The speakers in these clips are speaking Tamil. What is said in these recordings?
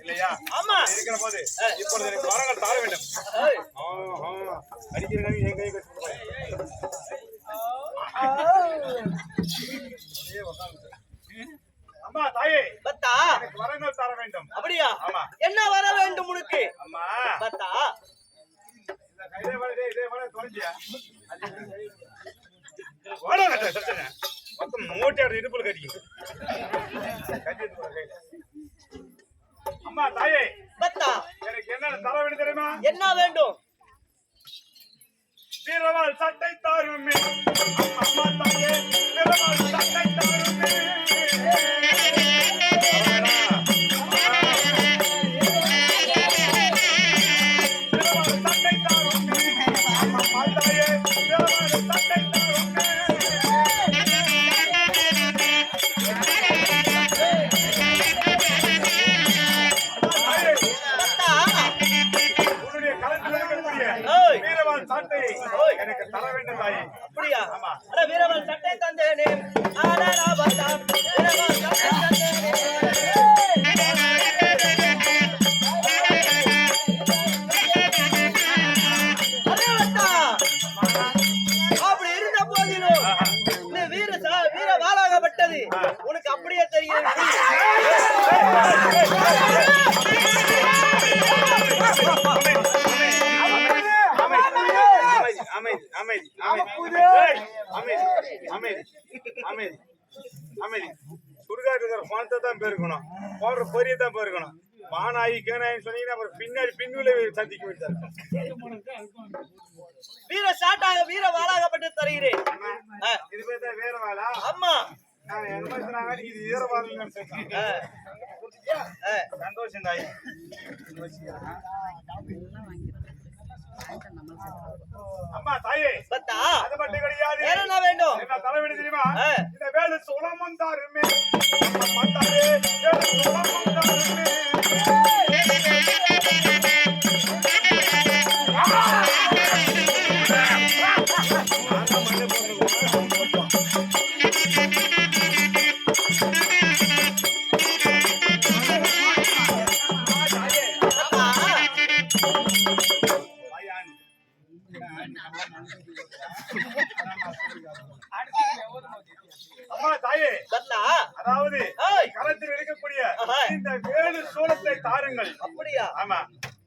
இல்லையா? ஆமா இருக்கிற போது இப்பொழுது எனக்கு வரங்கள் தாழ வேண்டும். அடிக்கிற என் கை அம்மா தாயே பத்தா எனக்கு வரங்கள் தர வேண்டும். அப்படியா? ஆமா. என்ன வர வேண்டும் உனக்கு? அம்மா பத்தா இந்த கையில வலதே இதே வல தொலைஞ்சியா? மொத்தம் மூட்டையோட இடுப்புல கட்டிக்கு. அம்மா தாயே பத்தா எனக்கு என்ன தர வேண்டும் தெரியுமா? என்ன வேண்டும்? வீரவாள் சட்டை தாருமே. அம்மா தாயே வீரவாள் சட்டை தாருமே. எனக்கு தர வேண்டும் தாயே. அப்படியா? ஆமா. அட வீரவன் சட்டை தந்தேனே. ஆடா பத்தா வீரவன் சட்டை தந்தேனே. அரே பத்தா அப்படி இருந்த போதிலும் இந்த வீர வாளாகப்பட்டது உனக்கு அப்படியே தெரியும். தான் பெருக்கணும், போடுற பொரிய தான் பெருக்கணும். மானாயி கேனாயின்னு சொன்னீங்கன்னா அப்புறம் பின்னாடி பின்னுல சந்திக்க வேண்டியது. வீர வாளாகப்பட்டு தருகிறேன். இது பேர் தான் வீர வாளா? ஆமா. இது வீர வாழ சந்தோஷம் தாய். அம்மா தாயே பத்தா அது மட்டும் கிடையாது. என்ன வேண்டும்? என்ன தர வேண்டும் தெரியுமா? இந்த வேலு சுலமம் தாருமே. அம்மா தாயே வேலு சுலமம் தாருமே. அம்மா தாயே அதாவது களத்தில் இருக்கக்கூடிய இந்த வேலு சூலத்தை தாருங்கள். அப்படியா? ஆமா.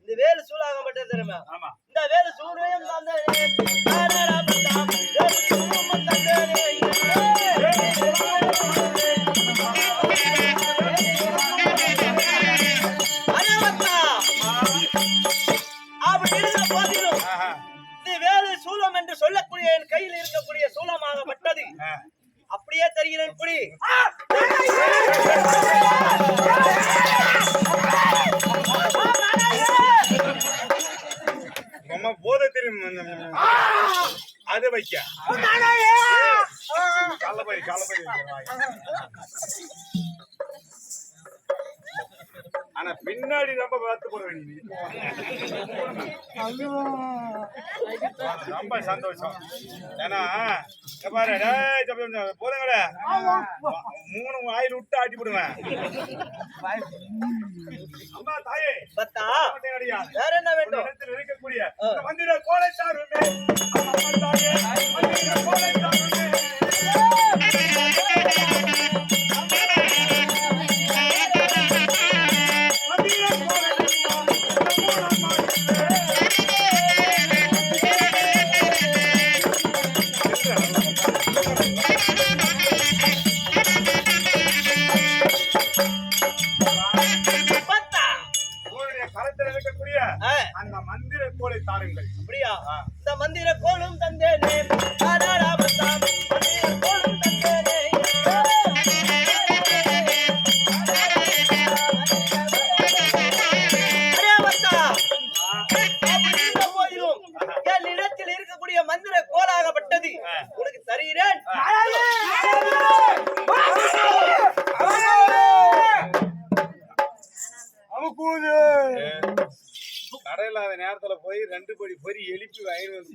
இந்த வேலு சூலாகப்பட்டது தெரியுமா? ஆமா. இந்த வேலு சூலையும் தந்தேனே. ஆடா பத்தா வேலு சூலும் தந்தேனே. அரே பத்தா அப்படி இருந்த போதிலும் இந்த வேலு சூலம் என்று சொல்லக்கூடிய என் கையில் இருக்கக்கூடிய சூலமாகப்பட்டது அப்படியே தெரிகிறேன். புடி அம்மா போத தெரியும் அது வைக்க கள்ளப்பை ஆனா பின்னாடி ரொம்ப பார்த்து போட வேண்டியது. ரொம்ப சந்தோஷம். ஏன்னா பாரு போதுங்களே 3 வாயில் விட்டு ஆட்டி போடுவேன். அம்மா தாயே பத்தா கிடையாது. வேற என்ன வேண்டும்? இடத்தில் இருக்கக்கூடிய மந்திர கோலை தாருமே. அம்மா தாயே மந்திர கோலை தாருமே. அந்த மந்திர கோலை தாருங்கள். அப்படியா? இந்த மந்திர கோலும் தந்தேனே. ஆடாடா பத்தா மந்திர கோலும் தந்தேனே. அரே பத்தா அப்படி இருந்த போதிலும் என் இடத்தில் இருக்கக்கூடிய மந்திர கோலாகப்பட்டது உனக்கு தருகிறேன். கடையில்லாத நேரத்துல போய் 2 படி பொறி எழுப்பி வாங்கி வந்து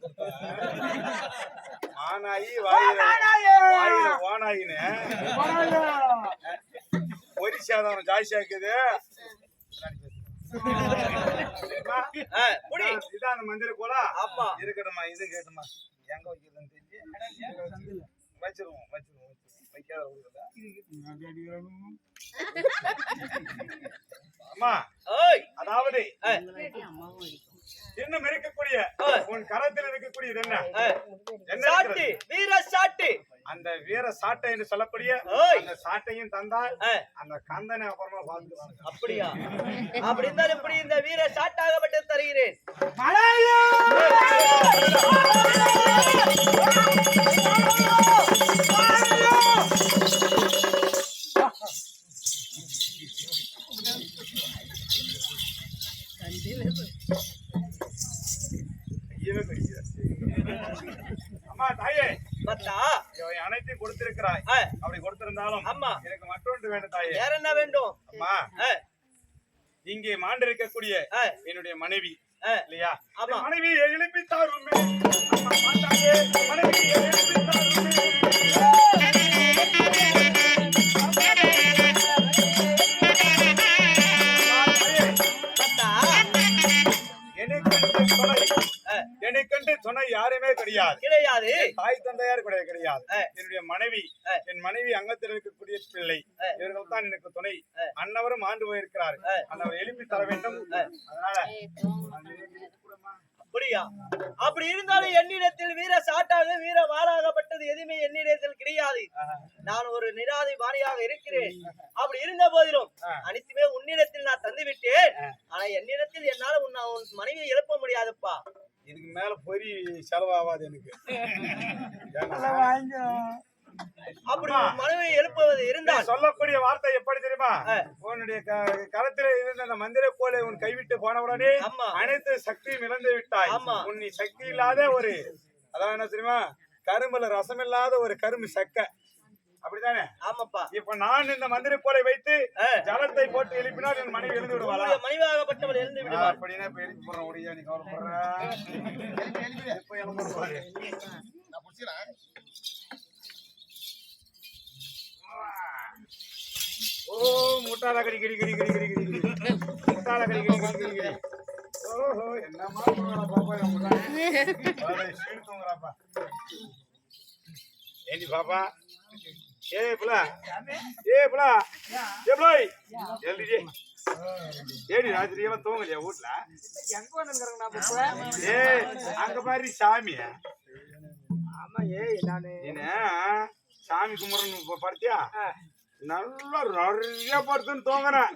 ஆனாயி வாயில ஓனாயின்னு பொறி சாதம் ஜாஸ்தியா இருக்குது. புடி. இதான் அந்த மந்திர கோலா. ஆமா. இருக்கட்டும்மா, இது கேட்டுமா. எங்க வைக்கிறதுன்னு தெரிஞ்சு வச்சிருவோம். வைக்காத அம்மா, அதாவது இன்னும் இருக்கக்கூடிய உன் கரத்தில் இருக்கக்கூடியது என்ன? சாட்டு, வீர சாட்டு. அந்த வீர சாட்டை என்று சொல்லக்கூடிய அந்த சாட்டையும் தந்தால் அந்த கந்தனை அப்புறமா பார்த்துக்கலாம். அப்படியா? அப்படி இருந்தாலும் இப்படி இந்த வீர சாட்டாகப்பட்டு தருகிறேன். அம்மா தாயே, பத்தா அனைத்தையும் கொடுத்திருக்கிறாய். அப்படி கொடுத்திருந்தாலும் அம்மா எனக்கு மற்றொன்று வேண்டும் தாயே. வேற என்ன வேண்டும்? அம்மா, இங்கே மாண்டிருக்கக்கூடிய என்னுடைய மனைவி இல்லையா? மனைவியை எழுப்பி தாருமே. மனைவியை எழுப்பி தாருமே. எனக்கென்று துணை யாருமே கிடையாது. தாய் தந்தையார் கிடையாது. என்னுடைய மனைவி, என் மனைவி அங்கத்தில் இருக்கக்கூடிய பிள்ளை, இவர்கள் தான் எனக்கு துணை. அன்னவரும் ஆண்டு போயிருக்கிறார். அன்னவர் எழுப்பி தர வேண்டும். அதனால அப்படியா? அப்படி இருந்தாலும் என்னிடத்தில் வீர சாட்டாக வீர வாராகப்பட்டது எதுவுமே என்னிடத்தில் கிடையாது. நான் ஒரு நிராதி பாணியாக இருக்கிறேன். அப்படி இருந்த போதிலும் அனைத்துமே உன்னிடத்தில் நான் தந்து விட்டேன். ஆனா என்னிடத்தில் என்னால உன் மனைவியை எழுப்ப முடியாதுப்பா. இதுக்கு மேல பொறி செலவாகாது எனக்கு. அப்படி மனைவியை எழுப்புவது இருந்தால் சொல்லக்கூடிய வார்த்தை எப்படி தெரியுமா? உன்னுடைய கரத்தில் இருந்த அந்த மந்திர கோலை உன் கைவிட்டு போனவுடனே அனைத்து சக்தியும் இழந்து விட்டாய். உன் சக்தி இல்லாத ஒரு, அதான் என்ன தெரியுமா, கரும்புல ரசம் இல்லாத ஒரு கரும்பு சக்க. அப்படித்தானே? ஆமாப்பா. இப்ப நான் இந்த மந்திர கோலை வைத்து ஜலத்தை போட்டு எழுப்பினால் என் மனைவி எழுந்து விடுவாளா? மனைவியாகப்பட்டவள் எழுந்து விடுவார். அப்படின்னா இப்ப எழுப்பி போறேன். ஒடியா நீ கவலைப்படுற? இப்ப எழுப்புறாரு. ஓ முட்டாள கடி கடி கடி கடி கடி கடி முட்டாள கடி கடி கடி கடி கடி. ஓஹோ, என்னமா தூங்குறா பாப்பா? தூங்குறாப்பா. ஏண்டி பாப்பா? ஏய் புலா, எழுதி ஏடி ராத்திரி எல்லாம் தூங்கலையா வீட்டுல? அங்க பாரு சாமியா. என்ன சாமி கும்பிடணும் படுத்தியா? நல்லா நிறைய படுத்துன்னு தூங்குறேன்.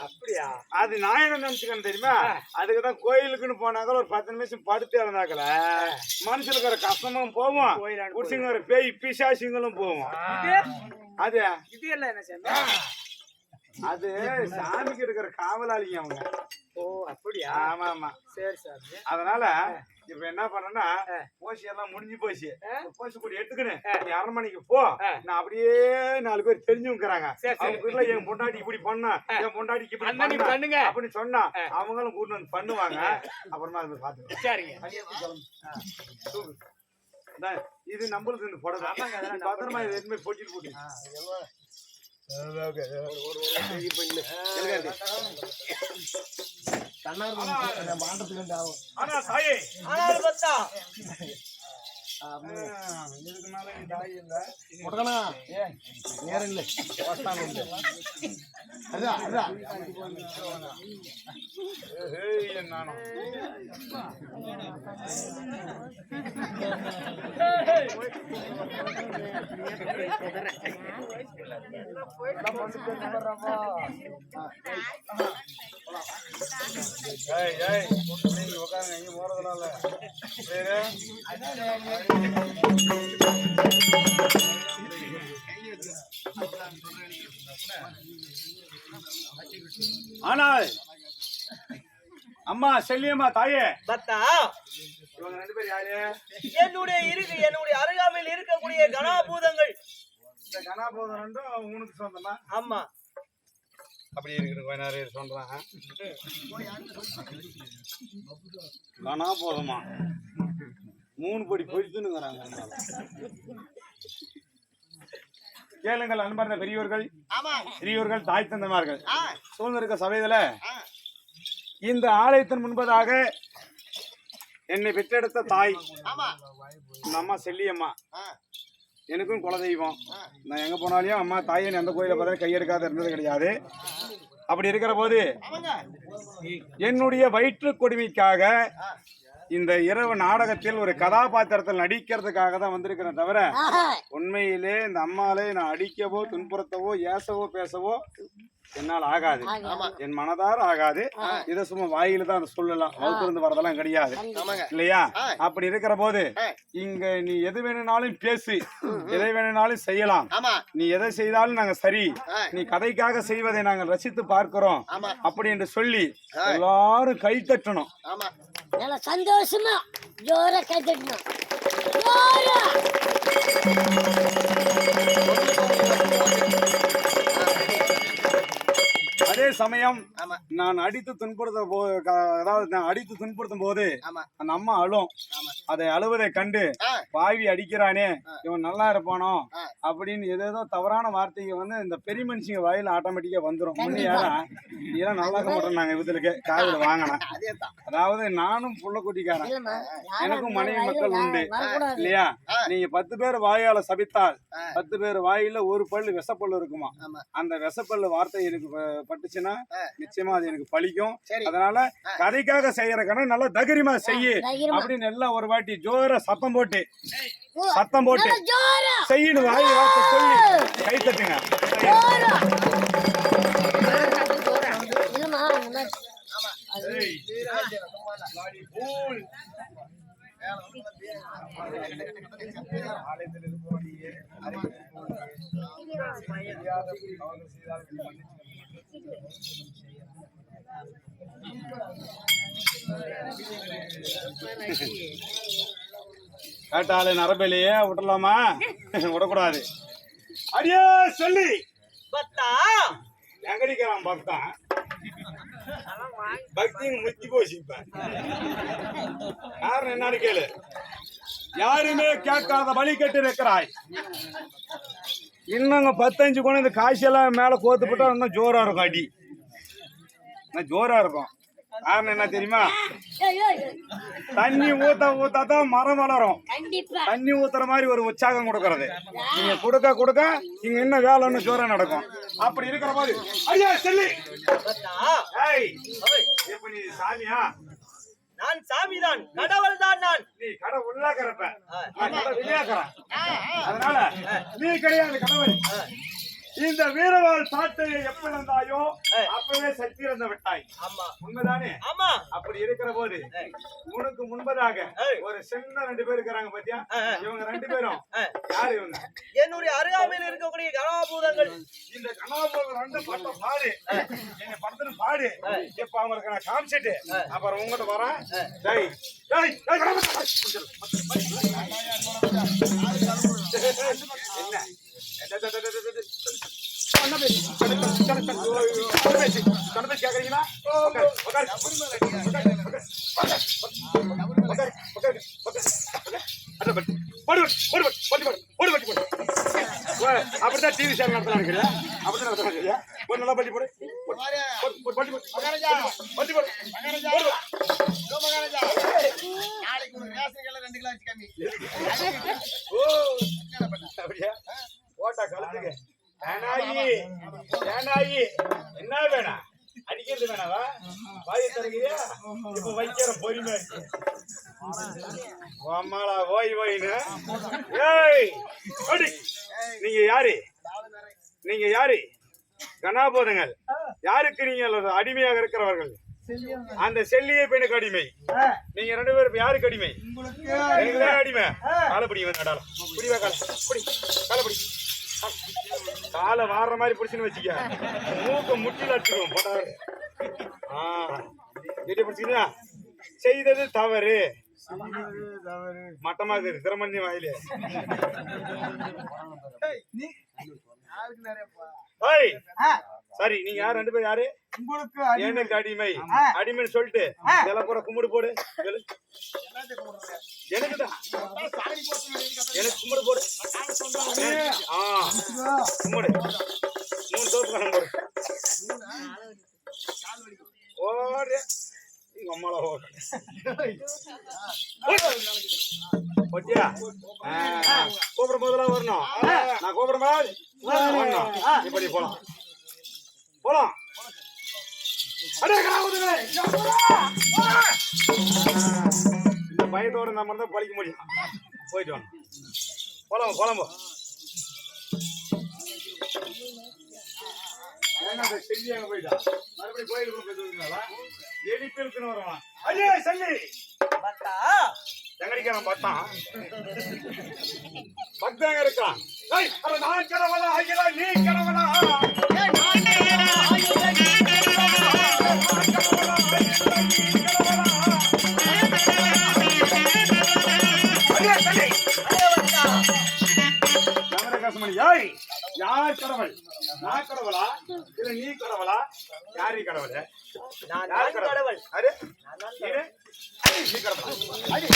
அப்படியா? அது நான் என்ன நினைச்சுக்கணும் தெரியுமா? அதுக்குதான் கோயிலுக்குன்னு போனாக்க ஒரு 10 நிமிஷம் படுத்து இறந்தாக்கல மனுஷனுக்கு இருக்கிற கஷ்டமும் போவோம், குடிச்சுங்கிற பேய் பிசாசிங்களும் போவோம். அது இது எல்லாம் என்ன சாமி? அது சாமிக்கு இருக்கிற காவலாளிங்க அவங்க. ஓ அப்படியா? ஆமா ஆமா. சரி சாமி. அதனால இப்ப என்ன பண்ணேன்னா, போசி எல்லாம் முடிஞ்சு போச்சு. போசி கூட எடுத்துக்கணும். நீ அரண்மனைக்கு போ. நான் அப்படியே 4 பேர் தெரிஞ்சுக்கிறாங்க. அவங்க என் பொண்டாட்டி இப்படி பண்ணா, என் பொண்டாட்டிக்கு இப்படி பண்ணுங்க அப்படின்னு சொன்னா அவங்களும் கூட்டு வந்து பண்ணுவாங்க. அப்புறமா அதை பாத்துக்கலாம். சரிங்க. இது நம்மளுக்கு போடலாம். பத்திரமா இது எதுவுமே போட்டிட்டு போட்டு. ஆனா தாயே, ஆனால் பத்தா இதுக்கு மேல தாய் இல்ல நேரம் இல்லை. நானும் உட்காருங்க, இங்க போறதுனால ஆனால் அம்மா செல்லியம்மா தாயே பத்தா, இவங்க 2 பேர் யாரு? என்னுடைய அருகாமையில் இருக்கக்கூடிய கணாபூதங்கள். இந்த கணாபூதம் ரெண்டும் உனக்கு சொந்தமா? ஆமா. அப்படி இருக்கு நிறைய சொல்றாங்க. கணாபூதமா 3 படி பொறித்துனுங்கிறாங்க. கேளுங்கள் அன்பார்ந்த பெரியோர்கள், ஆமா பெரியோர்கள், தாய் தந்தமார்கள் ஆ, சூழ்ந்திருக்க சபையில ஆ, இந்த ஆலயத்தின் முன்பதாக என்னை பெற்றெடுத்த தாய் ஆமா இந்த அம்மா செல்லியம்மா ஆ, எனக்கும் குலதெய்வம். ஆ, நான் எங்க போனாலையும் அம்மா தாயை எந்த கோயில பார்த்தா கையெடுக்காத இருந்தது கிடையாது. அப்படி இருக்கிற போது ஆமாங்க என்னுடைய வயிற்று கொடுமைக்காக ஆ, இந்த இரவு நாடகத்தில் ஒரு கதாபாத்திரத்தில் நடிக்கிறதுக்காக தான் வந்திருக்கிறேன் தவிர உண்மையிலே இந்த அம்மாவை நான் அடிக்கவோ துன்புறுத்தவோ ஏசவோ பேசவோ என்னால் ஆகாது. என் மனதார ஆகாது. இதை சும்மா வாயில தான் அதை சொல்லலாம், வகுத்திருந்து வரதெல்லாம் கிடையாது இல்லையா? அப்படி இருக்கிற போது இங்க நீ எது வேணும்னாலும் பேசு, எதை வேணும்னாலும் செய்யலாம். ஆமா நீ எதை செய்தாலும் நாங்க சரி, நீ கதைக்காக செய்வதை நாங்கள் ரசித்து பார்க்கிறோம் ஆமா அப்படி என்று சொல்லி எல்லாரும் கை தட்டணும். ஆமா நல்லா சந்தோஷமா ஜோரா கை தட்டணும். ஜோரா அதே சமயம் ஆமா நான் அடித்து துன்புறுத்தும் போது, அதாவது நான் அடித்து துன்புறுத்தும் போது ஆமா அந்த அம்மா அழும். ஆமா அதை அழுவதை கண்டு ஆ, பாவி அடிக்கிறானே, இவன் நல்லா இருப்பானோ ஆ. அப்படின்னு ஏதேதோ தவறான வார்த்தைங்க வந்து இந்த பெரிய மனுஷங்க வாயில ஆட்டோமேட்டிக்கா வந்துரும். முன்னையாரா இதெல்லாம் நல்லா இருக்க மாட்டோம், நாங்க இவங்களுக்கு காதல வாங்கினேன். அதேதான் அதாவது நானும் புள்ள குட்டிக்காரன், இல்லம்மா, எனக்கும் மனைவி மக்கள் உண்டு வரக்கூடாது. இல்லையா? நீங்க 10 பேர் வாயால சபித்தால் ஆ. 10 பேர் வாயில ஒரு பல்லு விஷப்பல்லு இருக்குமா. ஆமா அந்த விஷப்பல்லு வார்த்தை எனக்கு பட்டுச்சுன்னா நிச்சயமா அது எனக்கு பலிக்கும். சரி அதனால கதைக்காக செய்யற கணக்கு நல்லா தைரியமா செய்யு தைரியமா. அப்படின்னு எல்லாம் ஒரு வாட்டி ஜோர சத்தம் போட்டு நல்லா ஜோரா செய்யணும். வாய் வார்த்தை சொல்லி கை தட்டுங்க. ஜோரா இல்லம்மா, இந்த மாதிரி கேட்டாலே நரபலியே விடலாமா? விடக்கூடாது. அடியே சொல்லி பத்தா எங்கடிக்கிறான் பக்தான், பக்தி முத்தி போச்சு. இப்ப காரணம் என்னன்னு கேளு. யாருமே கேட்காத வழி கட்டு இருக்கிறாய். இன்னும் 15 குணம் இந்த காய்ச்சலாம் மேல கோத்து போட்டா இன்னும் ஜோரா இருக்கும். அடி இன்னும் ஜோரா இருக்கும். காரணம் என்ன தெரியுமா? ஏய், ஏய், ஏய். தண்ணி ஊத்தாதான் மரம் வளரும். கண்டிப்பா தண்ணி ஊத்துற மாதிரி ஒரு உற்சாகம் கொடுக்கறது. நீங்க கொடுக்க இங்க இன்னும் வேலை இன்னும் ஜோரா நடக்கும். அப்படி இருக்கிற போது ஐயா செல்லி பத்தா ஏய், இப்ப நீ சாமியா? நான் சாமிதான், கடவுள் தான் நான். நீ கடை உள்ளாக்கிறப்ப நான் கடை வெளியாக்குறேன். அதனால நீ கிடையாது கடவுள். இந்த வீரவாள் சாட்டையை எப்ப இருந்தாயோ அப்பவே சக்தி இறந்து விட்டாய். ஆமா உண்மைதானே? ஆமா அப்படி இருக்கிற போது உனக்கு முன்பதாக ஒரு சின்ன 2 பேர் இருக்கிறாங்க பாத்தியா? இவங்க 2 பேரும் யாரு? இவங்க என்னுடைய அருகாமையில் இருக்கக்கூடிய கணாபூதங்கள். இந்த கணாபூதம் 2 பட்டம் பாடு, எங்க படத்துல பாடு. இப்ப அவங்களுக்கு நான் காமிச்சிட்டு அப்புறம் உங்ககிட்ட வரேன். டேய் டேய் டேய் கணாபூதம் கேக்குறீங்களா? அப்படித்தான் டிவி சேனல் நடத்தலாம் இருக்கிறியா? அப்படித்தான் நடத்தலாம் இருக்கிறியா? ஒரு நல்லா பட்டி போடு, பட்டி போடு, பட்டி போடு. நாளைக்கு ஒரு ரேஷன் கடையில 2 கிலோ அரிசி கம்மி. ஓ அப்படியா? ஓட்டா கலந்துக்க. ஏனாயி என்ன வேணா? அடிக்கிறது வேணாவா? வாயை தருகிறியா? இப்ப வைக்கிற பொறுமை இருக்கு. அம்மாளா ஓய்னு. ஏய் அடி. நீங்க யாரு? நீங்க யாரு? கணாபோதங்கள். யாருக்கு நீங்க அடிமையாக இருக்கிறவர்கள்? அந்த செல்லிய பெண்ணுக்கு அடிமை. நீங்க 2 பேரும் யாருக்கு அடிமை? எனக்கு தான் அடிமை. காலப்படி வேண்டாம். புடிவா கால புடி, காலப்படி. காலை வாடுற மாதிரி பிடிச்சுன்னு வச்சுக்க. மூக்க முட்டில அடிச்சுக்குவோம் போட்டாரு. பிடிச்சிக்கிறியா? செய்தது தவறு. மட்டமா இருக்குது திறமஞ்சி வாயிலே. சரி நீங்க யார் ரெண்டு பேரும் யாரு? உங்களுக்கு எனக்கு அடிமை. அடிமைன்னு சொல்லிட்டு இதெல்லாம் பூரா கும்பிடு போடு. எனக்குதான் எனக்கு கும்பிடு போடு. கும்பிடு 3 தோப்பு கணம் போடு. ஓடு எங்க அம்மால போட்டியா? கூப்பிடும் போதெல்லாம் வரணும். நான் கூப்பிடும் போது வரணும். இப்படி போலாம் போலாம். இந்த பயத்தோட நம்ம தான் பழிக்க முடியும். போயிட்டு வாங்க. போலாம் போலாம் போ. செல்லி அங்க போயிட்டா மறுபடியும் கோயிலுக்கு போயிட்டு எலி பெருக்குன்னு வருவான். அஜே செல்லி பத்தா எங்கடிக்காரன் பார்த்தான் பக்தாங்க இருக்கான். நான் கடவுளா ஐயா நீ கடவுளா? யார் கடவுள்? நான் கடவுளா இல்ல நீ கடவுளா? யாரு கடவுள்? நான் கடவுள். அரே நீ கடவுளா? அடி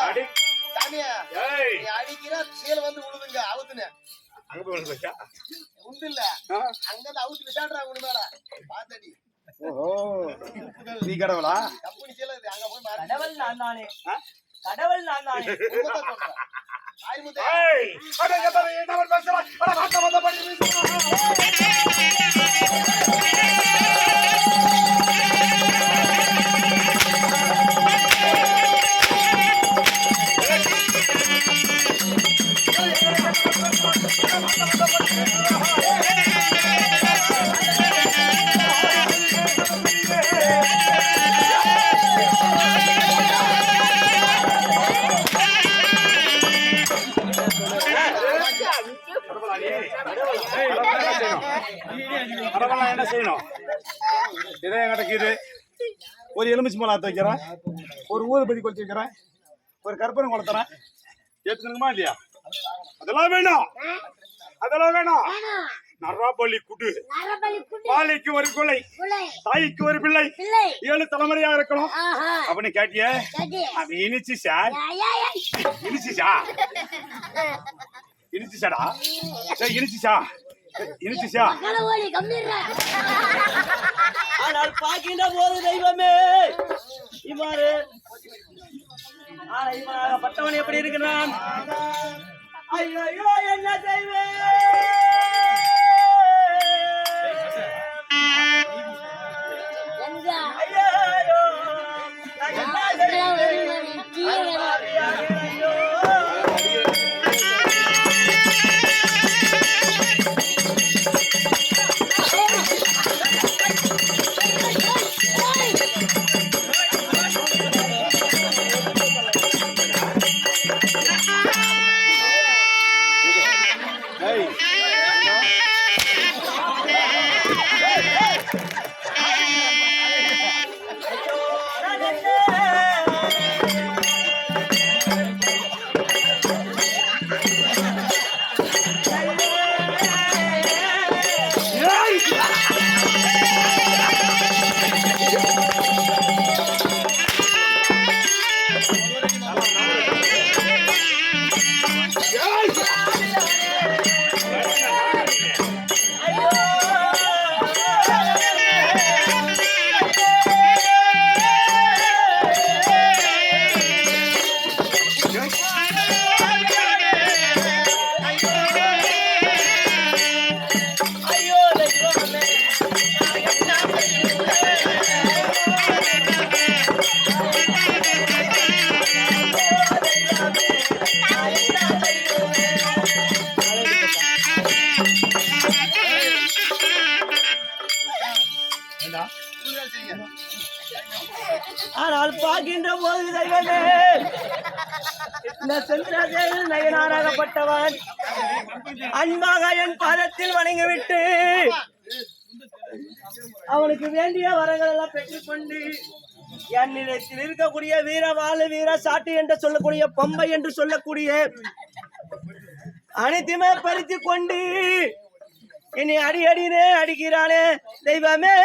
அடி சாமியா ஏய் நீ அடிக்கிற சீல வந்து விழுதுங்க அவுத்துனே அங்க போய் விழுந்துச்சா? உண்டு இல்ல அங்க இருந்து அவுத்து விசாடுறாங்க உன மேல பாத்தடி. ஓஹோ நீ கடவுளா? கம்பெனி சீல இது அங்க போய் மாறு. கடவுள் நான் தானே. கடவுள் நான் தானே. உண்மைதான் சொல்றேன். ஆய் முத்தே ஏய் அட கதற என்ன பேசுறா? அட மாட்ட வந்த பண்ணி என்ன செய்யணும்? இதே கிடக்குது. ஒரு எலுமிச்சி மலாத்த வைக்கிறேன், ஒரு ஊதுபதி கொளுத்தி வைக்கிறேன், ஒரு கற்பனை கொளுத்துறேன். ஏத்துக்கணுமா இல்லையா? அதெல்லாம் வேணும். அதெல்லாம் வேணும். நராபலி குடு, பாலைக்கு ஒரு கொலை, தாய்க்கு ஒரு பிள்ளை, 7 தலைமுறையா இருக்கணும் அப்படின்னு கேட்டிய. அது இனிச்சு சார், இனிச்சுச்சா இனிச்சுச்சாடா? இனிச்சுச்சா இனிச்சுச்சா? ஆனால் பார்க்கின்ற போது தெய்வமே இவ்வாறு பட்டவன் எப்படி இருக்கிறான்? ஐயோ என்ன செய்வேன்? ஆனால் பார்க்கின்ற போது தெய்வமே இந்த செந்திரசேகர் நயனாராகப்பட்டவன் அன்பாக என் பாதத்தில் வணங்கிவிட்டு அவனுக்கு வேண்டிய வரங்கள் எல்லாம் பெற்றுக்கொண்டு என்னிடத்தில் இருக்கக்கூடிய வீரவாளு வீர சாட்டு என்று சொல்லக்கூடிய பம்பை என்று சொல்லக்கூடிய அனைத்துமே பறித்து கொண்டு இனி அடி அடினே அடிக்கிறானே தெய்வமே.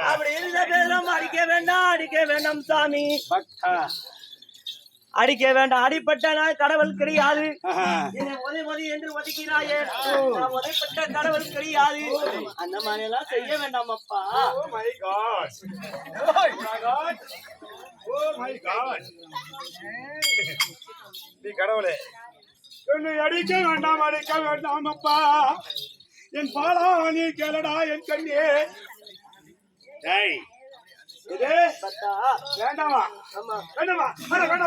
அப்படி இருந்த பேரும் அடிக்க வேண்டாம் சாமி, அடிக்க வேண்டாம். அடிப்பட்ட நான் கடவுள் கிடையாது, உதவி என்று ஒதுக்கினாயே, உதைப்பட்ட கடவுள் கிடையாது. அந்த மாதிரி எல்லாம் செய்ய வேண்டாம் அப்பா. நீ கடவுளே என்னை அடிக்க வேண்டாம் அப்பா. என் பாலா நீ கேளடா என் கண்ணே. வேண்டாமா வேண்டாமா வேண்டாம்.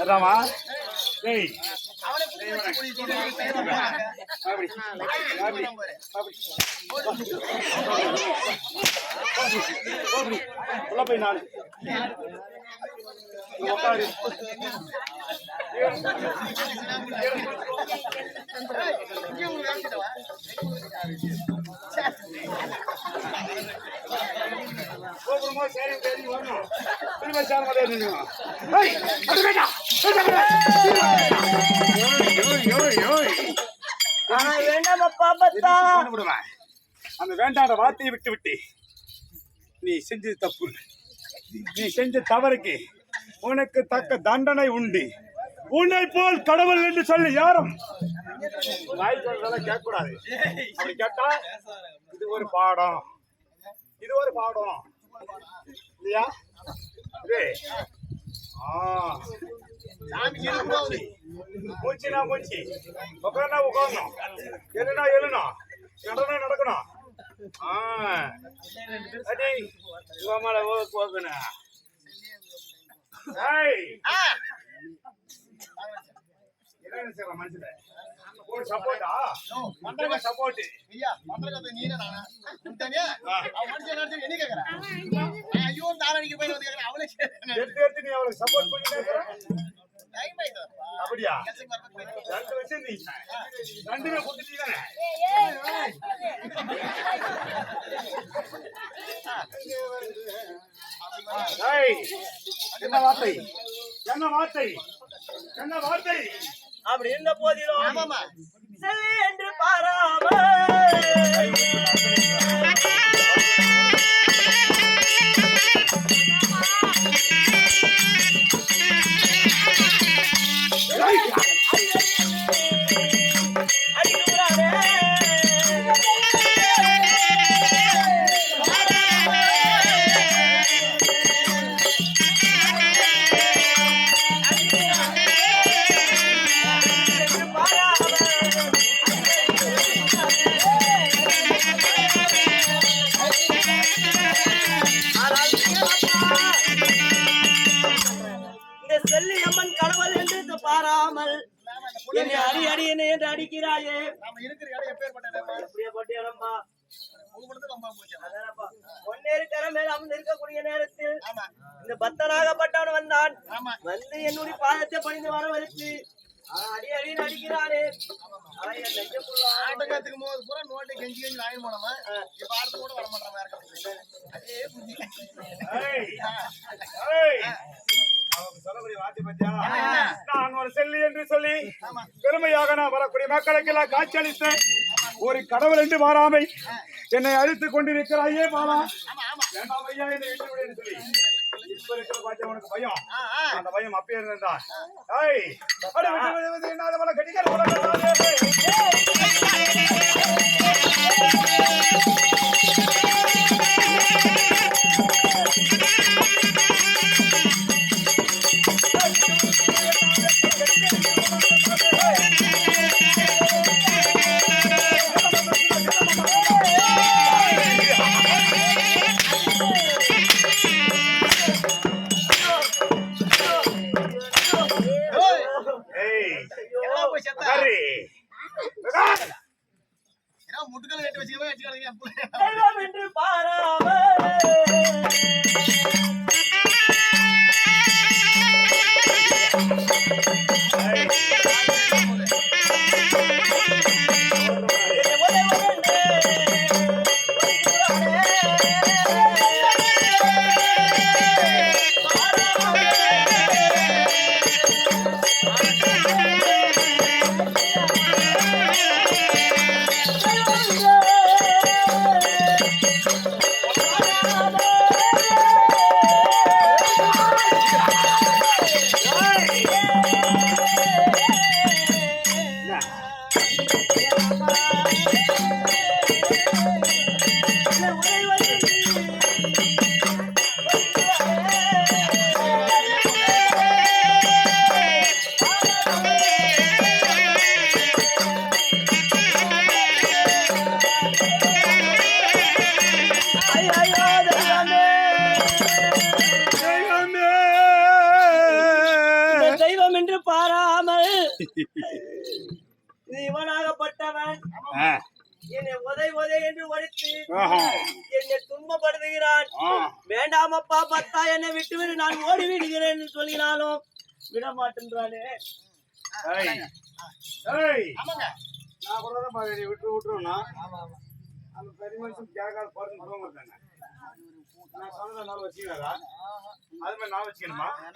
ராமா டேய் உள்ள போய் நானு உட்காரு. சரி சரி வரணும் திரும்ப சார் மாதிரி வேண்டாம் அப்பா. பத்தா அந்த வேண்டாத வார்த்தையை விட்டு விட்டு நீ செஞ்சது தப்பு. நீ செஞ்ச தவறுக்கு உனக்கு தக்க தண்டனை உண்டு. உன்னை போல் கடவுள் என்று சொல்லி யாரும் வாய் சொல்றதெல்லாம் கேட்க கூடாது. அப்படி கேட்டா இது ஒரு பாடம், இது ஒரு பாடம் இல்லையா? மூச்சுனா மூச்சு, உட்கார்னா உட்காரணும், எழுனா எழுணும், நடனா நடக்கணும். அடி மேல போக்கணும். என்ன செய்யலாம் மனுஷன் ஒரு சப்போர்ட்டா மந்திரங்க சப்போர்ட் ஐயா மந்திரங்க நீனே நானா உண்டனே அவ மனுஷன் நடந்து என்ன கேக்குறா ஐயோ தாரணிக்கு போய் வந்து கேக்குறா அவளே எடுத்து நீ அவளை சப்போர்ட் பண்ணி கேக்குறா டைம் ஆயிடுது அப்படியே ரெண்டு வருஷம் நீ ரெண்டுமே கொடுத்துட்டீங்க ஏய் என்ன வார்த்தை என்ன வார்த்தை என்ன வார்த்தை அப்படி இருந்த போதிலும் செல் என்று பாராமல் தாயே நாம இருக்கிற இடம் எப்பேற்பட்ட இடமா? எப்படியாப்பட்ட இடம்பா? உங்க மட்டும் ரொம்ப போச்சு. அதானப்பா. பொன்னேறு கரை மேல அமர்ந்து இருக்கக்கூடிய நேரத்தில் ஆமா இந்த பக்தனாகப்பட்டவன் வந்தான். ஆமா வந்து என்னுடைய பாதத்தை பணிந்து வரவழைத்து அடி அடின்னு அடிக்கிறானே. ஆனா என் நெஞ்சுக்குள்ள ஆட்டக்காத்துக்கும் போது பூரா நோட்டை கெஞ்சி கெஞ்சி வாங்கி போனோமா இப்ப அடுத்து கூட வர மாட்டான் வேற அதே புத்தி. அவங்க சொல்லக்கூடிய வார்த்தை பத்தியா என்ன? நான் ஒரு செல்லி என்று சொல்லி பெருமையாக நான் வரக்கூடிய மக்களுக்கெல்லாம் காட்சி அளித்தேன். ஒரு கடவுள் என்று மாறாமை என்னை அழித்துக் கொண்டிருக்கிறாயே பாலா. ஆமா ஆமா வேண்டாம் ஐயா என்னை விட்டு விடுன்னு சொல்லி இப்ப இருக்கிற பாத்தியா உனக்கு பயம். அந்த பயம் அப்பயே இருந்தா என்னாத போல கட்டிக்கார எல்லாம் போய் செத்தா சரி ஏன்னா முட்டுக்களை வெட்டி வச்சுக்கவே தெய்வம் என்று பாராமல் தெய்வம் என்று பாராமல் இவனாகப்பட்டவன் என்னை உதை என்று ஒழித்து என்னை துன்பப்படுத்துகிறான். வேண்டாமப்பா பத்தா என்னை விட்டுவிடு நான் ஓடி விடுகிறேன் என்று சொல்லினாலும் விட மாட்டேன்றானே. ஆமாங்க நான் கூட விட்டுருவோம்னா அந்த பெரிய மனுஷன் கேட்காத பாருங்க நான் சொன்னதை நான் வச்சுக்கிறாரா அது மாதிரி நான் வச்சுக்கணுமா?